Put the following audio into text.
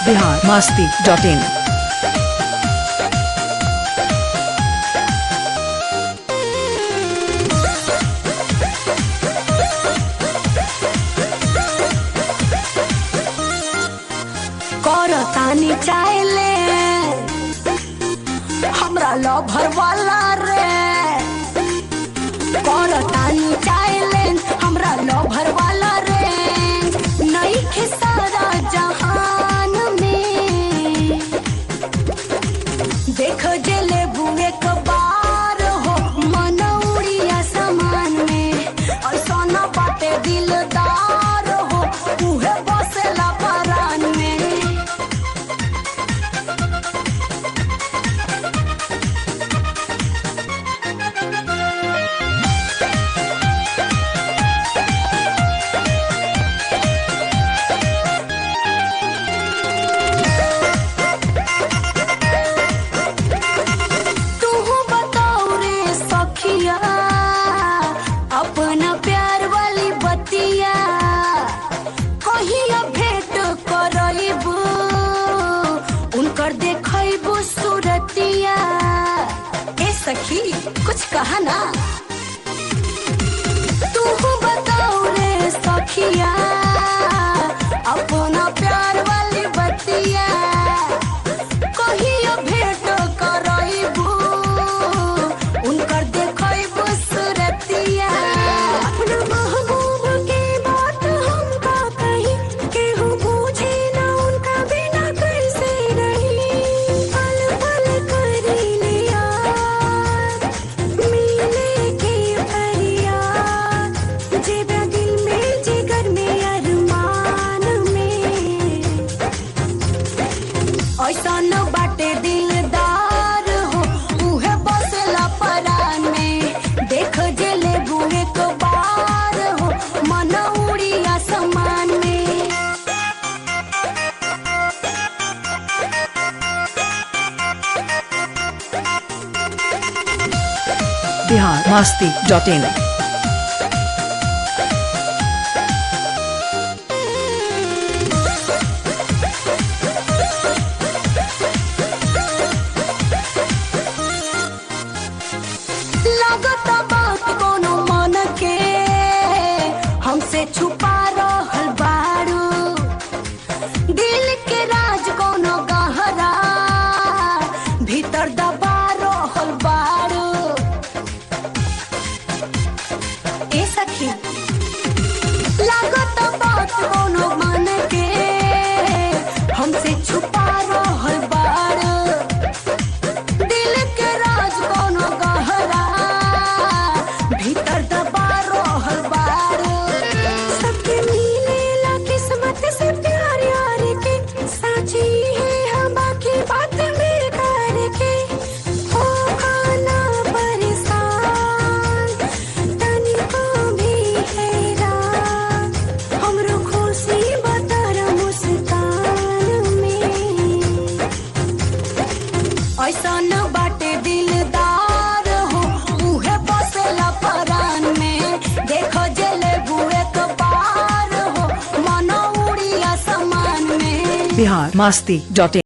biharmasti.in। करतानी चाहले हमरा लभर वाला रे, करतानी चाहले हमरा लभर वाला रे, नहीं के सारा जहान में देख जेले बुए के बार हो मनौरिया समान में, ऐसा न बाटे दिलदार हो उहे बसेला परान में। अपना प्यार वाली बतिया कहिया भेंट करइबू, उनकर देखइबू सूरतिया। ए सखी कुछ कहा ना, तू बताओ रे सखिया अपना प्यार वाली बतिया कहिया भेंट करइबू, उनकर देखइबू सूरतिया। अपना महबूब के बात हमका कही केहू पूछे ना उनका बिना कैसे रही, पल पल करी लिया मिले के फरियाद, जेबा दिल में जिगर में अरमान में, ऐसा न बाटे दिलदार हो उहे बसेला परान में, देख जेले बुए को बार हो मनौरिया समान में। biharmasti.in। लगता बात कोनो मन के हमसे छुपा रहल बारू, दिल के राज कोनो गहरा भीतर दबा रहल बारू। ए सखी लगता बात कोनो मन के हमसे छुपा रहल बारू, दिल के राज कोनो गहरा भीतर दबा रहल बारू। सबके मिलेला किस्मत से प्यार यार के, साची है हम बाकी बात में करके हो खाना परेशान, तनी को भी हैरान हमरो खुशी बतर मुस्कान में, ऐसा न बाटे दिलदार हो उहे बसेला परान में, देखो जेले बुए के बार हो मनौरिया समान में। biharmasti.in।